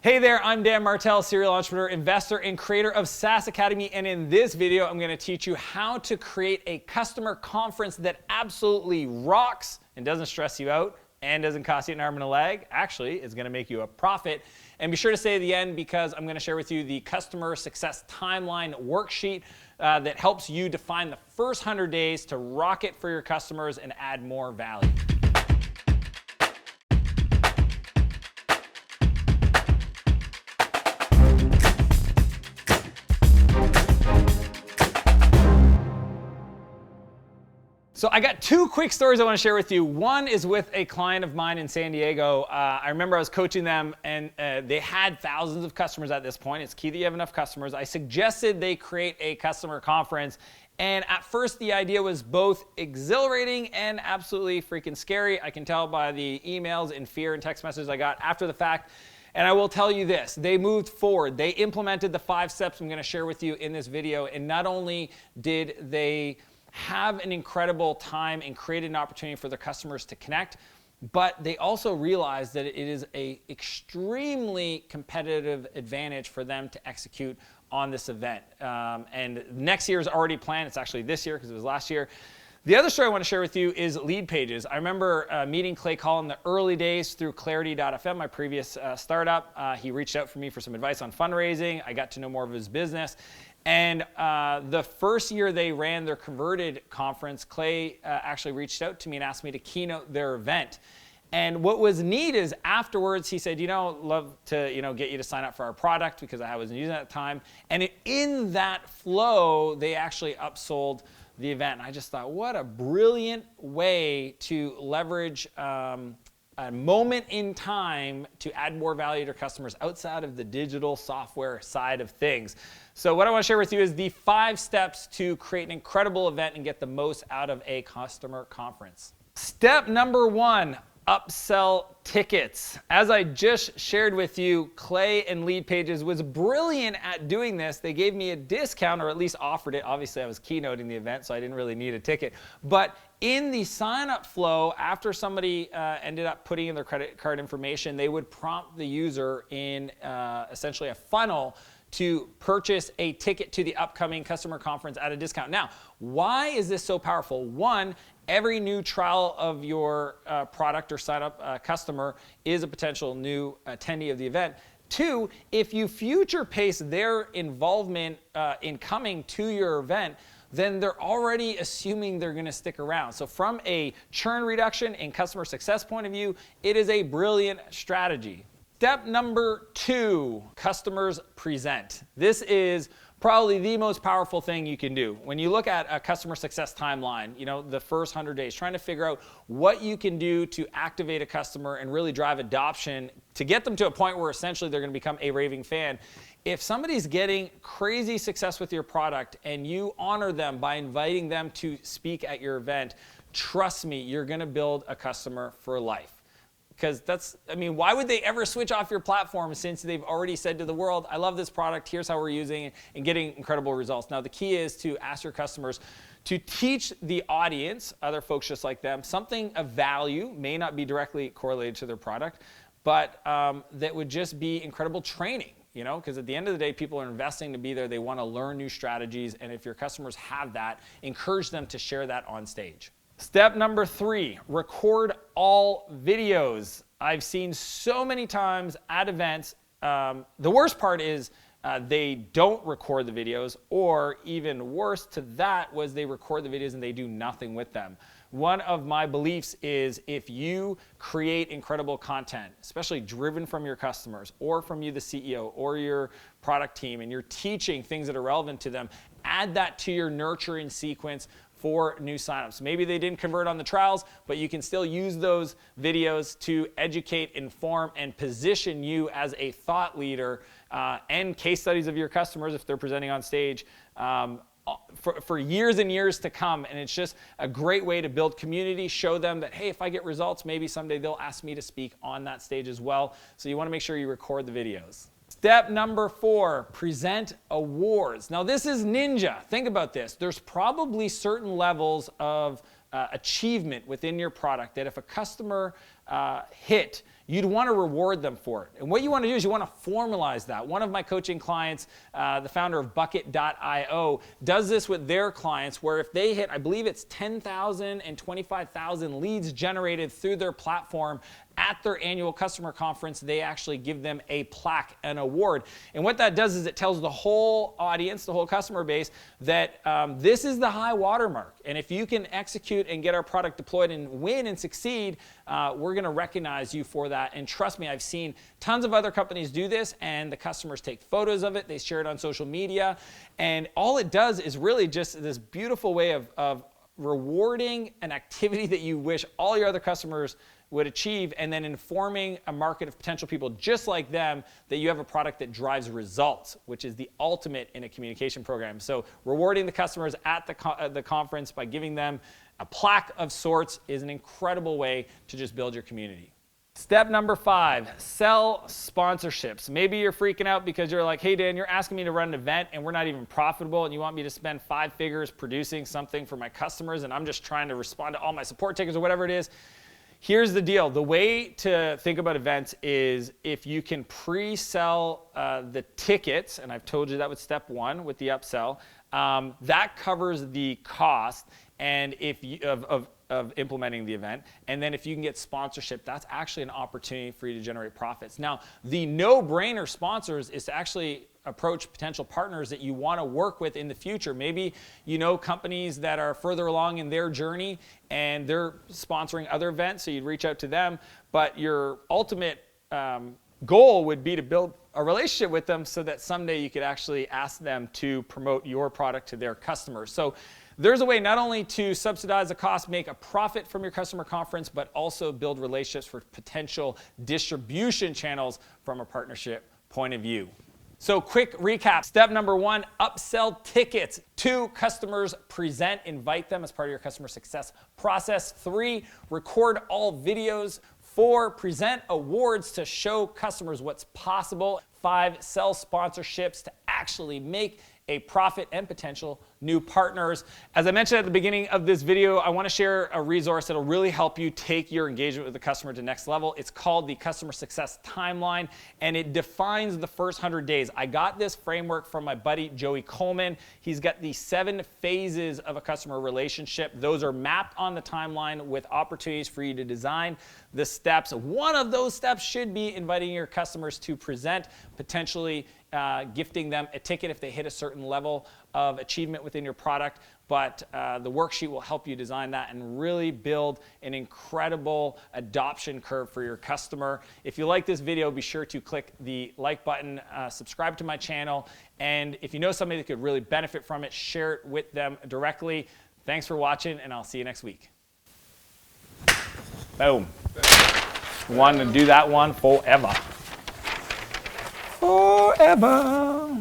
Hey there, I'm Dan Martell, serial entrepreneur, investor, and creator of SaaS Academy. And in this video, I'm going to teach you how to create a customer conference that absolutely rocks and doesn't stress you out and doesn't cost you an arm and a leg. Actually, it's going to make you a profit. And be sure to stay at the end because I'm going to share with you the customer success timeline worksheet that helps you define the first 100 days to rock it for your customers and add more value. So I got two quick stories I want to share with you. One is with a client of mine in San Diego. I remember I was coaching them and they had thousands of customers at this point. It's key that you have enough customers. I suggested they create a customer conference. And at first the idea was both exhilarating and absolutely freaking scary. I can tell by the emails and fear and text messages I got after the fact. And I will tell you this, they moved forward. They implemented the 5 steps I'm going to share with you in this video. And not only did they have an incredible time and created an opportunity for their customers to connect, but they also realized that it is an extremely competitive advantage for them to execute on this event. And next year is already planned. It's actually this year because it was last year. The other story I want to share with you is lead pages. I remember meeting Clay Call in the early days through Clarity.fm, my previous startup. He reached out for me for some advice on fundraising. I got to know more of his business. And the first year they ran their Converted conference, Clay actually reached out to me and asked me to keynote their event. And what was neat is afterwards he said, love to get you to sign up for our product because I wasn't using it at the time. And in that flow, they actually upsold the event. And I just thought, what a brilliant way to leverage a moment in time to add more value to customers outside of the digital software side of things. So what I want to share with you is the 5 steps to create an incredible event and get the most out of a customer conference. Step number 1, upsell tickets. As I just shared with you, Clay and Lead Pages was brilliant at doing this. They gave me a discount, or at least offered it. Obviously, I was keynoting the event, so I didn't really need a ticket. But in the sign-up flow, after somebody ended up putting in their credit card information, they would prompt the user in essentially a funnel to purchase a ticket to the upcoming customer conference at a discount. Now, why is this so powerful? One, every new trial of your product or sign-up customer is a potential new attendee of the event. 2, if you future pace their involvement in coming to your event, then they're already assuming they're going to stick around. So from a churn reduction and customer success point of view, it is a brilliant strategy. Step number 2, customers present. This is probably the most powerful thing you can do. When you look at a customer success timeline, the first 100 days, trying to figure out what you can do to activate a customer and really drive adoption to get them to a point where essentially they're going to become a raving fan. If somebody's getting crazy success with your product and you honor them by inviting them to speak at your event, trust me, you're going to build a customer for life. Because why would they ever switch off your platform since they've already said to the world, I love this product, here's how we're using it, and getting incredible results. Now, the key is to ask your customers to teach the audience, other folks just like them, something of value, may not be directly correlated to their product, but that would just be incredible training. Because at the end of the day, people are investing to be there. They want to learn new strategies. And if your customers have that, encourage them to share that on stage. Step number 3, record all videos. I've seen so many times at events, the worst part is they don't record the videos, or even worse to that was they record the videos and they do nothing with them. One of my beliefs is if you create incredible content, especially driven from your customers or from you, the CEO, or your product team, and you're teaching things that are relevant to them, add that to your nurturing sequence for new signups. Maybe they didn't convert on the trials, but you can still use those videos to educate, inform, and position you as a thought leader and case studies of your customers if they're presenting on stage for years and years to come. And it's just a great way to build community, show them that, hey, if I get results, maybe someday they'll ask me to speak on that stage as well. So you want to make sure you record the videos. Step number 4, present awards. Now this is ninja. Think about this. There's probably certain levels of achievement within your product that if a customer hit, you'd want to reward them for it. And what you want to do is you want to formalize that. One of my coaching clients, the founder of Bucket.io, does this with their clients where if they hit, I believe it's 10,000 and 25,000 leads generated through their platform at their annual customer conference, they actually give them a plaque, an award. And what that does is it tells the whole audience, the whole customer base, that this is the high watermark. And if you can execute and get our product deployed and win and succeed, we're going to recognize you for that. And trust me, I've seen tons of other companies do this, and the customers take photos of it, they share it on social media, and all it does is really just this beautiful way of rewarding an activity that you wish all your other customers would achieve, and then informing a market of potential people just like them that you have a product that drives results, which is the ultimate in a communication program. So rewarding the customers at the conference by giving them a plaque of sorts is an incredible way to just build your community. Step number 5, sell sponsorships. Maybe you're freaking out because you're like, hey Dan, you're asking me to run an event and we're not even profitable and you want me to spend 5 figures producing something for my customers and I'm just trying to respond to all my support takers or whatever it is. Here's the deal. The way to think about events is if you can pre-sell the tickets, and I've told you that with step 1 with the upsell, that covers the cost and if you, of implementing the event. And then if you can get sponsorship, that's actually an opportunity for you to generate profits. Now, the no-brainer sponsors is to actually approach potential partners that you want to work with in the future. Maybe you know companies that are further along in their journey and they're sponsoring other events, so you'd reach out to them. But your ultimate goal would be to build a relationship with them so that someday you could actually ask them to promote your product to their customers. So there's a way not only to subsidize the cost, make a profit from your customer conference, but also build relationships for potential distribution channels from a partnership point of view. So quick recap. Step number 1, upsell tickets. 2, customers present, invite them as part of your customer success process. 3, record all videos. 4, present awards to show customers what's possible. 5, sell sponsorships to actually make a profit and potential new partners. As I mentioned at the beginning of this video, I want to share a resource that'll really help you take your engagement with the customer to the next level. It's called the Customer Success Timeline, and it defines the first 100 days. I got this framework from my buddy Joey Coleman. He's got the 7 phases of a customer relationship. Those are mapped on the timeline with opportunities for you to design the steps. One of those steps should be inviting your customers to present, potentially gifting them a ticket if they hit a certain level of achievement within your product. But the worksheet will help you design that and really build an incredible adoption curve for your customer. If you like this video, be sure to click the like button, subscribe to my channel, and if you know somebody that could really benefit from it, share it with them directly. Thanks for watching, and I'll see you next week. Boom. Want to do that one forever. Forever.